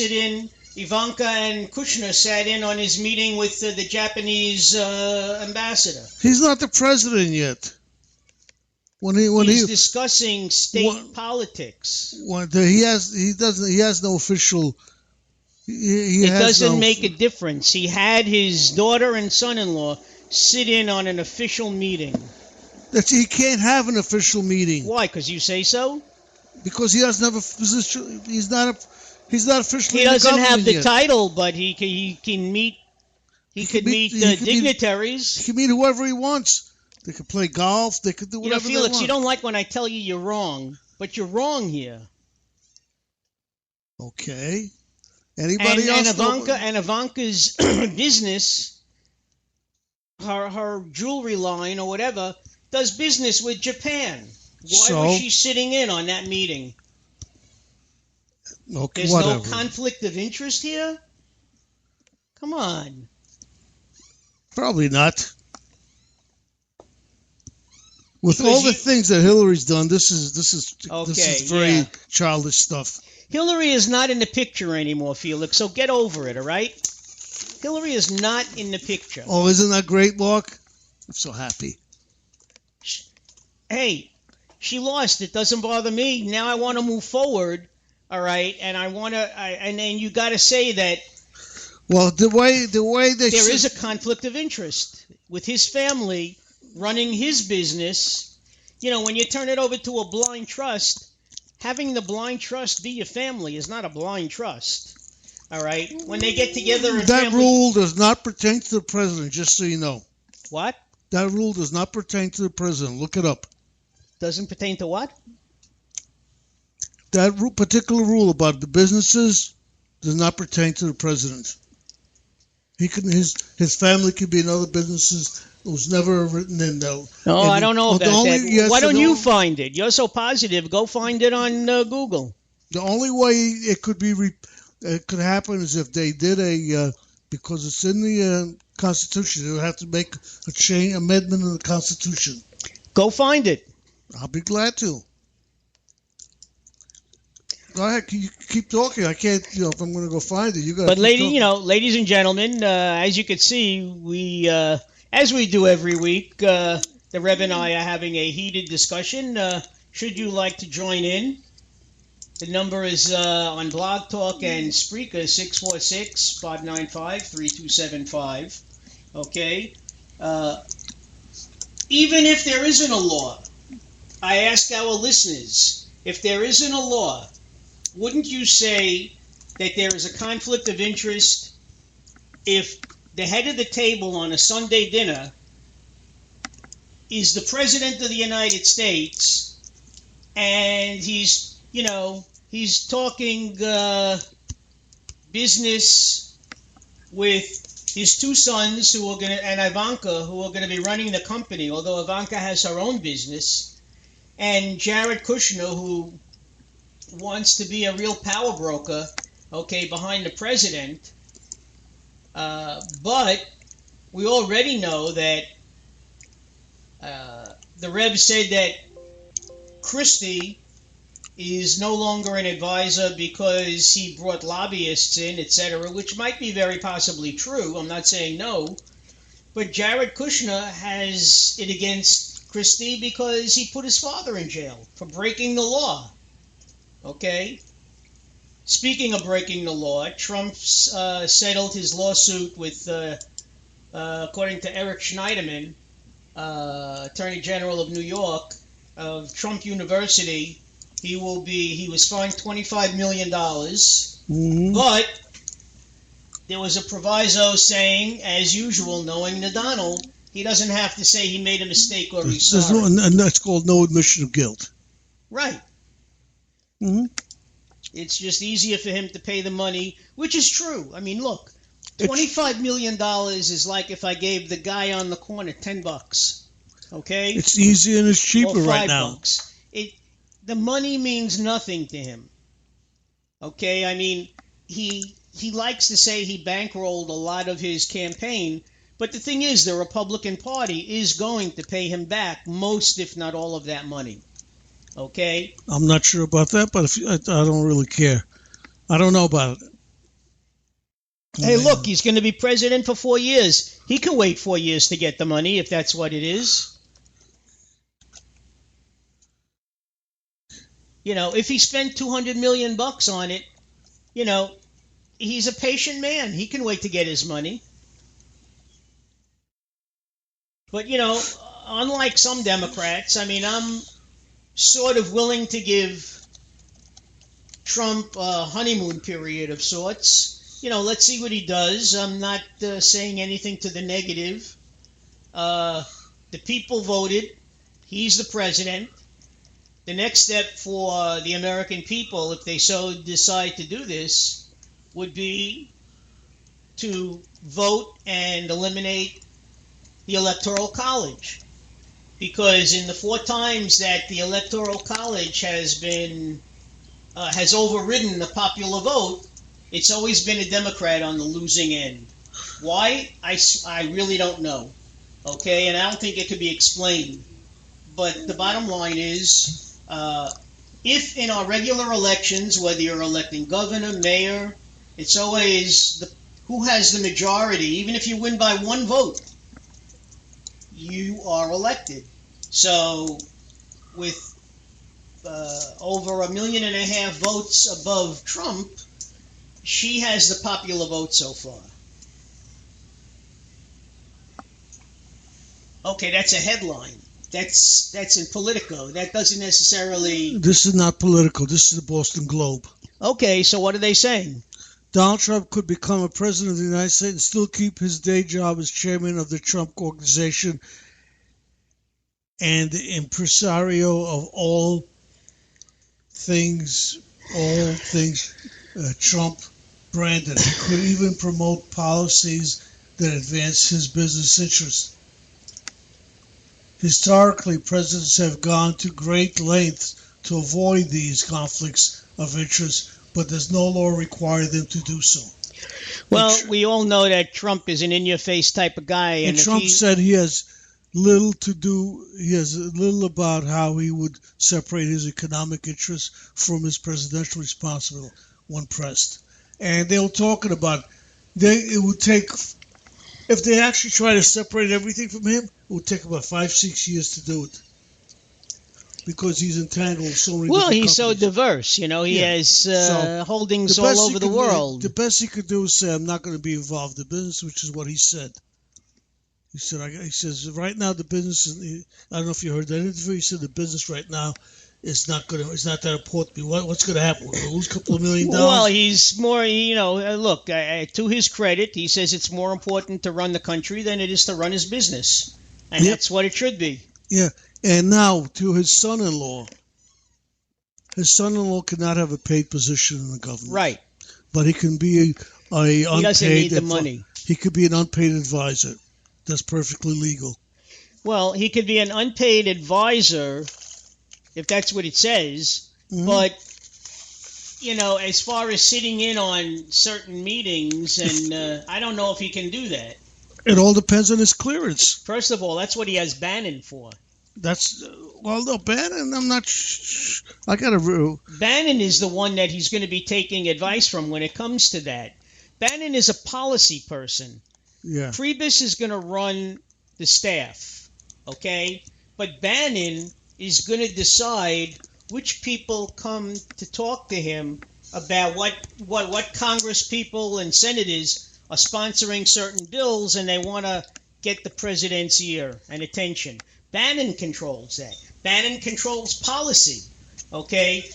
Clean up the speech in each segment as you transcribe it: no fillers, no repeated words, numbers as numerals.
sit in. Ivanka and Kushner sat in on his meeting with the Japanese ambassador. He's not the president yet. He's discussing state politics. He has no official. It doesn't make a difference. He had his daughter and son-in-law sit in on an official meeting. He can't have an official meeting. Why? Because you say so? Because he doesn't have a position. He's not officially. He doesn't have the yet. title, but he can meet. He could meet dignitaries. He can meet whoever he wants. They could play golf. They could do whatever Felix, they want. you don't like when I tell you you're wrong, but you're wrong here. Okay. Anybody else? And Ivanka's business, her jewelry line or whatever, does business with Japan. Why was she sitting in on that meeting? Okay, There's whatever. no conflict of interest here? Come on. Probably not. With all the things that Hillary's done, this is very childish stuff. Hillary is not in the picture anymore, Felix, so get over it, all right? Hillary is not in the picture. Oh, isn't that great, Mark? I'm so happy. Hey, she lost. It doesn't bother me. Now I want to move forward, all right? And I want to, and then you got to say that. Well, the way that there is a conflict of interest with his family running his business. When you turn it over to a blind trust, having the blind trust be your family is not a blind trust. All right? When they get together and that rule does not pertain to the president, just so you know. What? That rule does not pertain to the president. Look it up. Doesn't pertain to what? That particular rule about the businesses does not pertain to the president. His family could be in other businesses. It was never written in though. No, I don't know about that. Why don't you find it? You're so positive. Go find it on Google. The only way it could happen is if they did because it's in the Constitution. They would have to make a amendment in the Constitution. Go find it. I'll be glad to. Go ahead. You keep talking. I can't. If I'm going to go find it, you got. But ladies and gentlemen, as you can see, we, as we do every week, the Reb and I are having a heated discussion. Should you like to join in? The number is on Blog Talk and Spreaker, 646-595-3275. Okay. Even if there isn't a law, I ask our listeners, if there isn't a law, wouldn't you say that there is a conflict of interest if the head of the table on a Sunday dinner is the President of the United States and he's talking business with his two sons and Ivanka, who are going to be running the company, although Ivanka has her own business, and Jared Kushner, who wants to be a real power broker, behind the president. But we already know that the Reb said that Christie is no longer an advisor because he brought lobbyists in, etc., which might be very possibly true. I'm not saying no. But Jared Kushner has it against Christie because he put his father in jail for breaking the law. Okay? Speaking of breaking the law, Trump settled his lawsuit with, according to Eric Schneiderman, Attorney General of New York, of Trump University. He was fined $25 million, but there was a proviso saying, as usual, knowing the Donald, he doesn't have to say he made a mistake or he's sorry. And that's called no admission of guilt. Right. Mm-hmm. It's just easier for him to pay the money, which is true. I mean, look, $25 million is like if I gave the guy on the corner $10. Okay? It's easier and it's cheaper right now. $5. The money means nothing to him. Okay? I mean, he likes to say he bankrolled a lot of his campaign, but the thing is, the Republican Party is going to pay him back most, if not all, of that money. Okay? I'm not sure about that, but I don't really care. I don't know about it. Hey, look, he's going to be president for 4 years. He can wait 4 years to get the money if that's what it is. You know, if he spent $200 million on it, you know, he's a patient man. He can wait to get his money. But, you know, unlike some Democrats, I mean, I'm sort of willing to give Trump a honeymoon period of sorts. You know, let's see what he does. I'm not saying anything to the negative. The people voted. He's the president. The next step for the American people, if they so decide to do this, would be to vote and eliminate the Electoral College. Because in the 4 times that the Electoral College has overridden the popular vote, it's always been a Democrat on the losing end. Why? I really don't know. Okay, and I don't think it could be explained. But the bottom line is, if in our regular elections, whether you're electing governor, mayor, it's always who has the majority. Even if you win by 1 vote, you are elected. So with over 1.5 million votes above Trump, she has the popular vote so far. Okay, that's a headline. That's in Politico. That doesn't necessarily... This is not Politico. This is the Boston Globe. Okay, so what are they saying? Donald Trump could become a president of the United States and still keep his day job as chairman of the Trump Organization and impresario of all things Trump branded. He could even promote policies that advance his business interests. Historically, presidents have gone to great lengths to avoid these conflicts of interest, but there's no law requiring them to do so. Well, we all know that Trump is an in-your-face type of guy. And Trump said he has little to do, he has little about how he would separate his economic interests from his presidential responsibility when pressed. And they were talking about, it would take, if they actually try to separate everything from him, it would take about 5-6 years to do it. Because he's entangled with so many different companies. So diverse, you know, he has holdings all over the world. The best he could do is say, I'm not going to be involved in business, which is what he said. He says, right now the business is, I don't know if you heard that interview, he said the business right now is not that important to me. What's going to happen? We'll lose a couple of $1 million? Well, he's more, you know, look, to his credit, he says it's more important to run the country than it is to run his business. And that's what it should be. Yeah. And now to his son-in-law. His son-in-law cannot have a paid position in the government. Right. But he can be he doesn't need the money. He could be an unpaid advisor. That's perfectly legal. Well, he could be an unpaid advisor, if that's what it says. Mm-hmm. But, you know, as far as sitting in on certain meetings, and I don't know if he can do that. It all depends on his clearance. First of all, that's what he has Bannon for. No, Bannon, I'm not I got to... Bannon is the one that he's going to be taking advice from when it comes to that. Bannon is a policy person. Yeah. Priebus is going to run the staff, okay? But Bannon is going to decide which people come to talk to him about what Congress people and senators are sponsoring certain bills, and they want to get the president's ear and attention. Bannon controls that. Bannon controls policy, okay?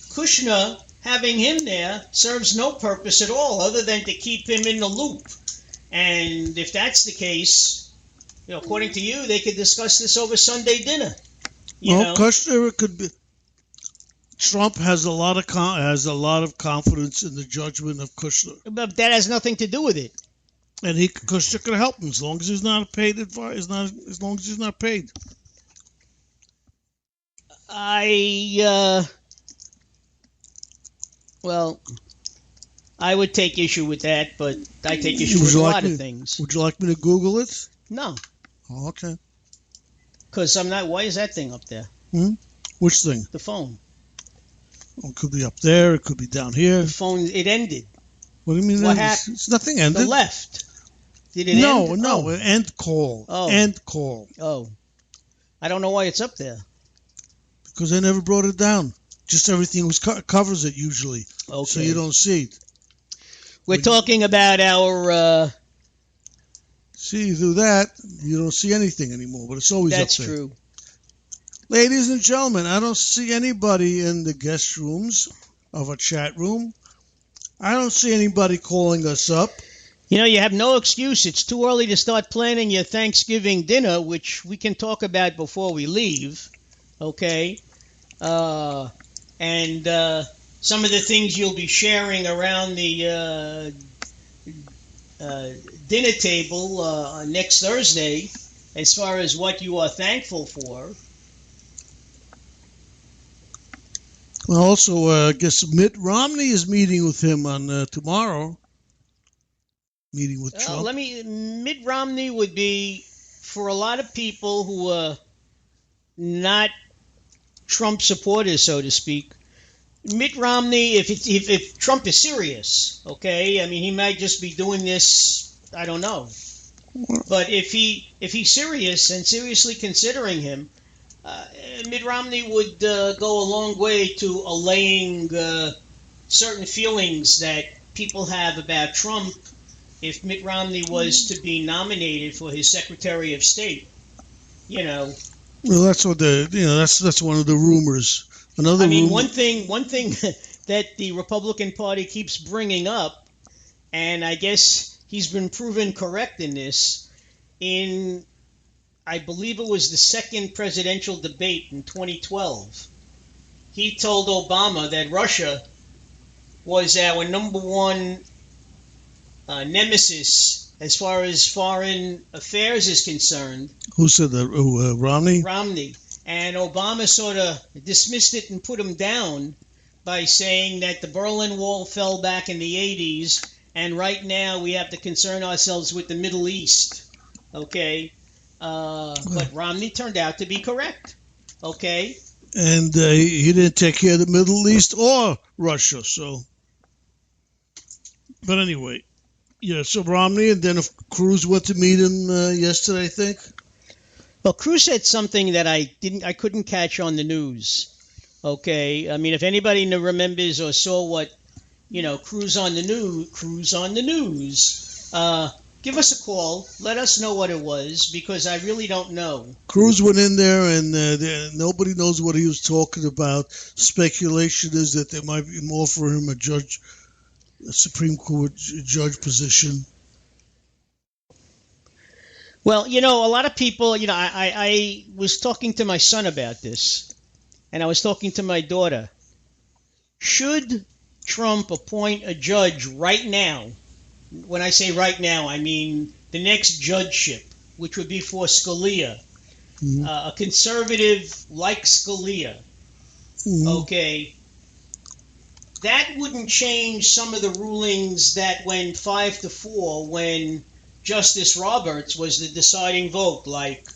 Kushner, having him there, serves no purpose at all other than to keep him in the loop. And if that's the case, you know, according to you, they could discuss this over Sunday dinner. Kushner could be... Trump has a lot of confidence in the judgment of Kushner. But that has nothing to do with it. And Kushner can help him as long as he's not paid. As long as he's not paid. Well, I would take issue with that, but I take issue with a lot of things. Would you like me to Google it? No. Oh, okay. Because I'm not. Why is that thing up there? Which thing? The phone. Well, it could be up there. It could be down here. The phone. It ended. What do you mean? What happened? It's nothing ended. The left. Did it end? No, end call. Oh. End call. Oh. I don't know why it's up there. Because they never brought it down. Just everything covers it usually. Okay. So you don't see it. We're talking about our... See, you do that, you don't see anything anymore, but it's always up there. That's true. Ladies and gentlemen, I don't see anybody in the guest rooms of a chat room. I don't see anybody calling us up. You know, you have no excuse. It's too early to start planning your Thanksgiving dinner, which we can talk about before we leave, okay? And some of the things you'll be sharing around the dinner table next Thursday, as far as what you are thankful for. Well, also, I guess Mitt Romney is meeting with him on tomorrow. Meeting with Trump. Mitt Romney would be, for a lot of people who are not Trump supporters, so to speak, Mitt Romney, if Trump is serious, okay, I mean, he might just be doing this, I don't know. But if he's serious and seriously considering him, Mitt Romney would go a long way to allaying certain feelings that people have about Trump if Mitt Romney was to be nominated for his Secretary of State. You know. Well, that's what that's one of the rumors. One thing that the Republican Party keeps bringing up, and I guess he's been proven correct in this, I believe it was the second presidential debate in 2012. He told Obama that Russia was our number one nemesis as far as foreign affairs is concerned. Who said that? Romney? Romney. And Obama sort of dismissed it and put him down by saying that the Berlin Wall fell back in the 80s, and right now we have to concern ourselves with the Middle East. Okay? But Romney turned out to be correct. Okay? And he didn't take care of the Middle East or Russia, so. But anyway. Yeah, so Romney, and then if Cruz went to meet him yesterday, I think. Well, Cruz said something that I couldn't catch on the news. Okay, I mean, if anybody remembers or saw what, Cruz on the news, give us a call. Let us know what it was, because I really don't know. Cruz went in there, and nobody knows what he was talking about. Speculation is that they might be offering him a Supreme Court judge position. Well, a lot of people, I was talking to my son about this, and I was talking to my daughter. Should Trump appoint a judge right now? When I say right now, I mean the next judgeship, which would be for Scalia, a conservative like Scalia. Okay. That wouldn't change some of the rulings that went 5-4 when Justice Roberts was the deciding vote, like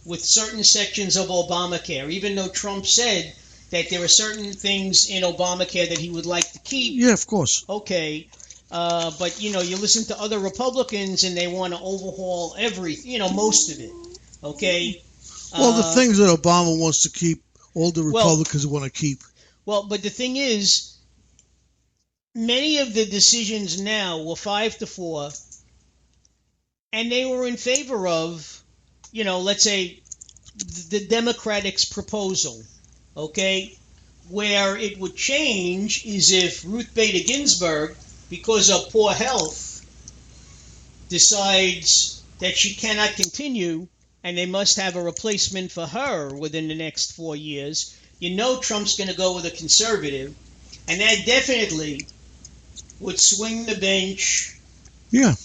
with certain sections of Obamacare, even though Trump said that there are certain things in Obamacare that he would like to keep. Yeah, of course. Okay. But, you listen to other Republicans and they want to overhaul most of it. Okay. Well, the things that Obama wants to keep, all the Republicans want to keep. Well, but the thing is, many of the decisions now were 5-4, and they were in favor of, let's say, the Democrats' proposal, okay? Where it would change is if Ruth Bader Ginsburg, because of poor health, decides that she cannot continue and they must have a replacement for her within the next 4 years. Trump's going to go with a conservative, and that definitely would swing the bench. Yeah.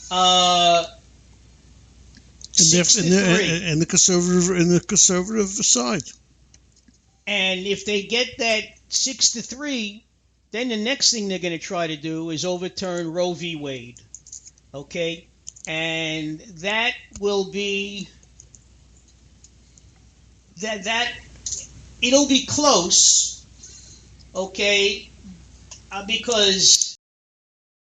In the conservative side. And if they get that 6-3, then the next thing they're going to try to do is overturn Roe v. Wade. Okay? And that will be that it'll be close. Okay? Because